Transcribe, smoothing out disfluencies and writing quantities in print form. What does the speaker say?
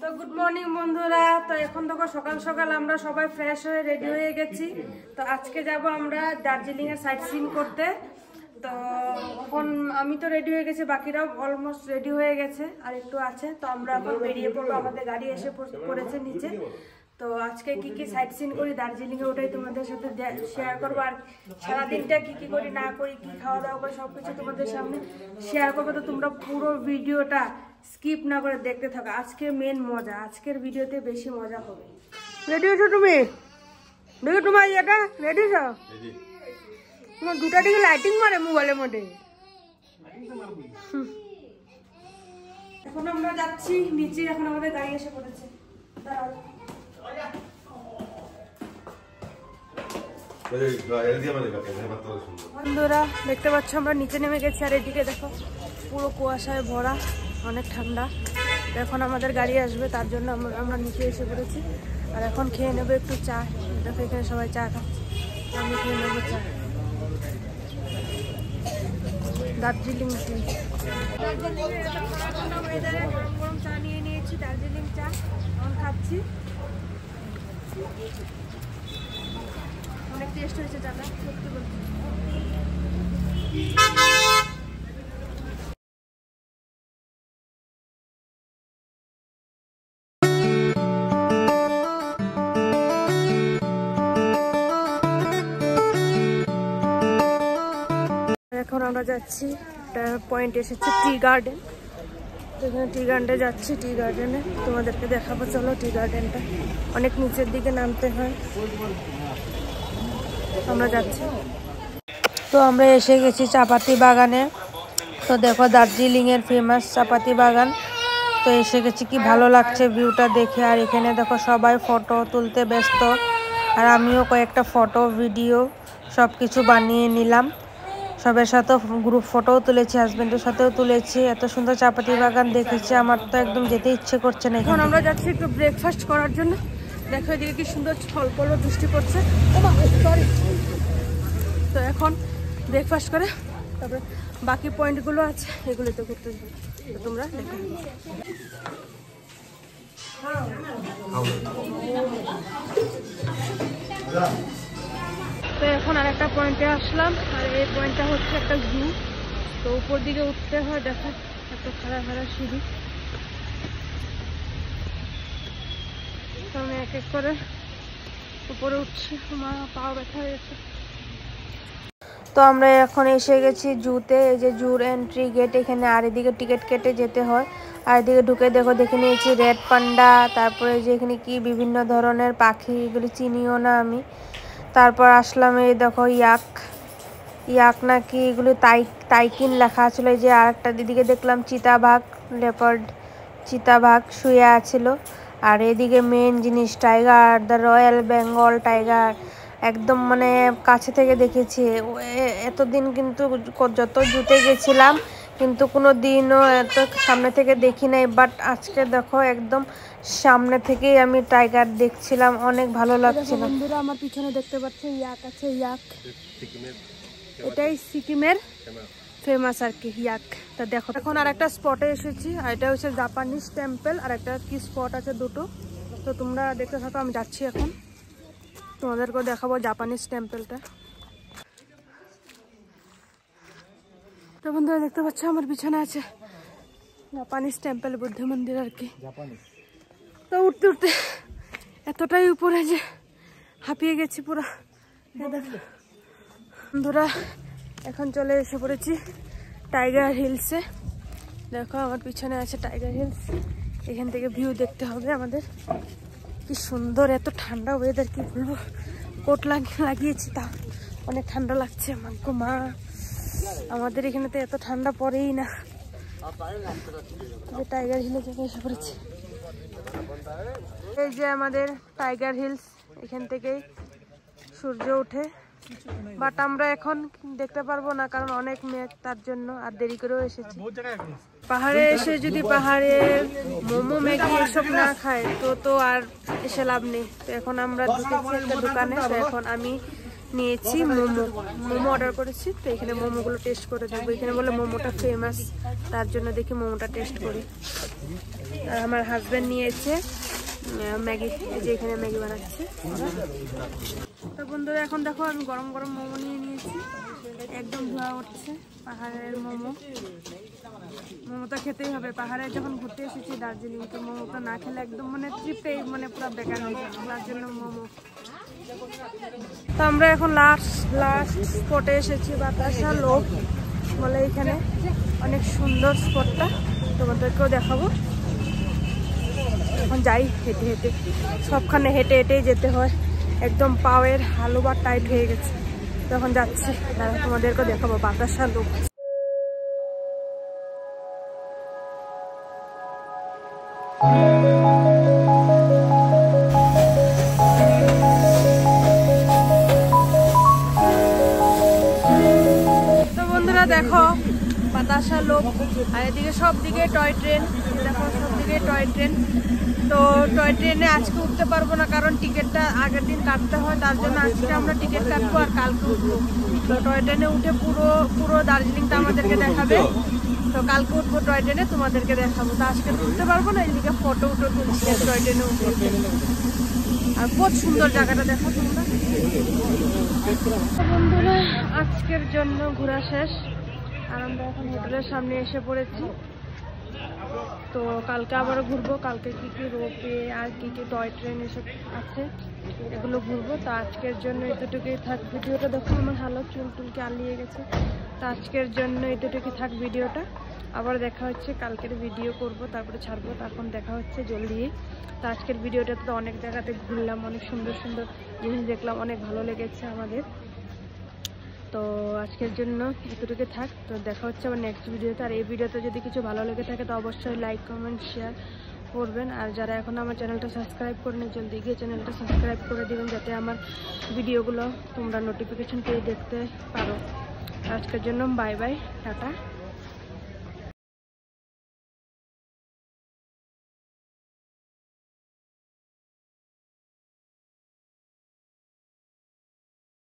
তো good morning বন্ধুরা। তো এখন দেখো সকাল সকাল আমরা সবাই ফ্রেশ হয়ে রেডি হয়ে গেছি। তো আজকে যাব আমরা দার্জিলিং এর সাইট সিন করতে। তো এখন আমি তো রেডি হয়ে গেছি, বাকিরাও অলমোস্ট রেডি হয়ে গেছে, আর একটু আছে। তো আমরা এখন বেরিয়ে পড়বো, আমাদের গাড়ি এসে পড়েছে নিচে। তো আজকে কি কি সাইট সিন করি দার্জিলিং এ ওটাই তোমাদের সাথে শেয়ার করবো, আর সারাদিনটা কি কি করি না করি, কি খাওয়া দাওয়া করি সবকিছু তোমাদের সামনে শেয়ার করবো। তো তোমরা পুরো ভিডিওটা স্কিপ না করে দেখতে থাকো। আজকে মেন মজা, আজকের ভিডিওতে বেশি মজা হবে। রেডি হয়েছো তুমি? দেখো তোমার ইয়েটা রেডি হয়েছো? তোমার দুটা দিকে লাইটিং মারে মোবাইলের মধ্যে। এখন আমরা যাচ্ছি নিচে, এখন আমাদের গাড়ি এসে পড়েছে। বন্ধুরা দেখতে পাচ্ছ আমরা নিচে নেমে গেছি, আর এদিকে দেখো পুরো কুয়াশায় ভরা, অনেক ঠান্ডা। এখন আমাদের গাড়ি আসবে, তার জন্য আমরা নিচে এসে পড়েছি। আর এখন খেয়ে নেবো একটু চা। দেখো এখানে সবাই চা খাচ্ছে, আমি খেয়ে নেবো চা। দার্জিলিং টি, গরম চা নিয়ে নিয়েছি, দার্জিলিং চা এখন খাচ্ছি। অনেক টেস্ট হয়েছে চাটা, সত্যি বলছি। এখন আমরা যাচ্ছি, একটা পয়েন্ট এসেছে টি গার্ডেন। এখানে টি গার্ডেনে যাচ্ছি, টি গার্ডেনে তোমাদেরকে দেখাবো। চলো, টি গার্ডেনটা অনেক নিচের দিকে নামতে হয়, আমরা যাচ্ছি। তো আমরা এসে গেছি চাপাতি বাগানে। তো দেখো দার্জিলিং এর ফেমাস চাপাতি বাগান। তো এসে গেছি, কি ভালো লাগছে ভিউটা দেখে। আর এখানে দেখো সবাই ফটো তুলতে ব্যস্ত, আর আমিও কয়েকটা ফটো ভিডিও সব কিছু বানিয়ে নিলাম। সবার সাথে গ্রুপ ফটোও তুলেছি, হাজবেন্ডের সাথেও তুলেছি। এত সুন্দর চাপাতি বাগান দেখেছি, আমার তো একদম যেতে ইচ্ছে করছে না। এখন আমরা যাচ্ছি একটু ব্রেকফাস্ট করার জন্য। দেখো এদিকে কি সুন্দর ফল বৃষ্টি পড়ছে। তো এখন ব্রেকফাস্ট করে তারপরে বাকি পয়েন্টগুলো আছে, এগুলোতে ঘুরতে যাবো। তো তোমরা দেখে তো এখন আরেকটা পয়েন্টে আসলাম, আর এই পয়েন্টটা হচ্ছে একটা জু। তো উপর দিকে উঠতে হয়, দেখো একটা খাড়া সিঁড়ি। আমি এক এক করে উপরে উঠছি, আমার পা ব্যথা হয়েছে। তো আমরা এখন এসে গেছি জুতে। এই যে জুর এন্ট্রি গেট এখানে, আর এদিকে টিকিট কেটে যেতে হয়। আর এদিকে ঢুকে দেখে নিয়েছি রেড পান্ডা, তারপরে যে এখানে কি বিভিন্ন ধরনের পাখি, এগুলি চিনিও না আমি। তারপর আসলাম, এই দেখো ইয়াক নাকি এগুলো তাইকিন লেখা ছিল। এই যে আরেকটা দিদিকে দেখলাম চিতাবাঘ, লেপার্ড চিতাবাঘ শুয়ে আছিল। আর এদিকে মেন জিনিস tiger, the royal Bengal tiger, একদম মানে কাছে থেকে দেখেছি। এতদিন কিন্তু যত জুতে গেছিলাম কিন্তু কোনো দিনও এত সামনে থেকে দেখি নাই, বাট আজকে দেখো একদম সামনে থেকেই আমি টাইগার দেখছিলাম, অনেক ভালো লাগছিল। বন্ধুরা আমার পিছনে দেখতে পাচ্ছি ইয়াক আছে, ইয়াক এটাই সিকিমের ফেমাস আর কি ইয়াক। তা দেখো এখন আর একটা স্পটে এসেছি, আর এটা হচ্ছে জাপানিজ টেম্পল, আর একটা কি স্পট আছে দুটো। তো তোমরা দেখতে থাকো, আমি যাচ্ছি এখন, তোমাদেরকেও দেখাবো জাপানিজ টেম্পলটা। তো বন্ধুরা দেখতে পাচ্ছ আমার পিছনে আছে জাপানিজ টেম্পল, বুদ্ধ মন্দির আর কি। তো উঠতে উঠতে এতটাই উপরে যে হাঁপিয়ে গেছি পুরো। বন্ধুরা এখন চলে এসে পড়েছি টাইগার হিলসে। দেখো আমার পিছনে আছে টাইগার হিলস, এখান থেকে ভিউ দেখতে হবে আমাদের। কি সুন্দর, এত ঠান্ডা ওয়েদার, কি বলবো। কোট লাগিয়েছি, তা অনেক ঠান্ডা লাগছে। মা আমাদের এখানে তো এত ঠান্ডা পড়েই না। টাইগার হিলে থেকে এসে পড়েছি। এই যে আমাদের টাইগার হিলস, এখান থেকেই সূর্য ওঠে, বাট আমরা এখন দেখতে পারবো না কারণ অনেক মেঘ, তার জন্য আর দেরি করেও এসেছি। পাহাড়ে এসে যদি পাহাড়ে মোমো ম্যাগি এসব না খায় তো আর এসে লাভ নেই। তো এখন আমরা ঢুকেছি একটা দোকানে। তো এখন আমি নিয়েছি মোমো অর্ডার করেছি। তো এখানে মোমোগুলো টেস্ট করে দেখবো। এখানে বলে মোমোটা ফেমাস, তার জন্য দেখি মোমোটা টেস্ট করি। আর আমার হাজব্যান্ড নিয়েছে ম্যাগি, এই যে এখানে ম্যাগি বানাচ্ছে। তো বন্ধুরা এখন দেখো আমি গরম গরম মোমো নিয়ে নিয়েছি, একদম ধোয়া উঠছে। পাহাড়ের মোমো, মোমোটা খেতেই হবে। পাহাড়ে যখন ঘুরতে এসেছি দার্জিলিং, তো মোমোটা না খেলে একদম মানে ট্রিপটাই মানে পুরো বেকার হয়ে যাবে, তার জন্য মোমো। তো আমরা এখন লাস্ট স্পটে এসেছি, বাতাসা লোক বলে এখানে, অনেক সুন্দর স্পটটা, তোমাদেরকেও দেখাবো। এখন যাই হেঁটে হেঁটে, সবখানে হেঁটে হেঁটেই যেতে হয়, একদম পায়ের হালু বা টাইট হয়ে গেছে। তখন যাচ্ছি, তোমাদেরকেও দেখাবো বাতাসা লোক। তো বন্ধুরা দেখো বাতাসা লোক, আর এদিকে সব দিকে টয় ট্রেন, দেখো সব দিকে টয় ট্রেন। তো টয় ট্রেনে আজকে উঠতে পারবো না, কারণ টিকিটটা আগের দিন কাটতে হয়, তার জন্য আজকে আমরা টিকিট কাটবো আর কালকে উঠবো। তো টয় ট্রেনে উঠে পুরো দার্জিলিংটা আমাদেরকে দেখাবে। তো কালকে উঠবো টয় ট্রেনে, তোমাদেরকে দেখাবো। তো আজকে উঠতে পারবো না, এদিকে ফটো তুলছি টয় ট্রেনে উঠে। আর বহুত সুন্দর জায়গাটা দেখো তোমরা। বন্ধুরা আজকের জন্য ঘোরা শেষ, আর আমরা এখন হোটেলের সামনে এসে পড়েছি। তো কালকে আবারও ঘুরবো, কালকে কি কি রোপে আর কি কি টয় ট্রেন এসব আছে এগুলো ঘুরবো। তো আজকের জন্য এতটুকুই থাক ভিডিওটা। দেখো আমার হালত চুলকে আলিয়ে গেছে। তো আজকের জন্য এতটুকুই থাক ভিডিওটা, আবার দেখা হচ্ছে কালকের ভিডিও করব, তারপরে ছাড়বো। তখন দেখা হচ্ছে জলদি। তো আজকের ভিডিওটাতে তো অনেক জায়গাতে ঘুরলাম, অনেক সুন্দর সুন্দর জিনিস দেখলাম, অনেক ভালো লেগেছে আমাদের। তো আজকের জন্য এতটুকু থাক, তো দেখা হচ্ছে আবার নেক্সট ভিডিওতে। আর এই ভিডিওতে যদি কিছু ভালো লেগে থাকে তো অবশ্যই লাইক কমেন্ট শেয়ার করবেন। আর যারা এখন আমার চ্যানেলটা সাবস্ক্রাইব করেনি জলদি গিয়ে চ্যানেলটা সাবস্ক্রাইব করে দিবেন, যাতে আমার ভিডিওগুলো তোমরা নোটিফিকেশন পেয়ে দেখতে পারো। আজকের জন্য বাই বাই, টাটা।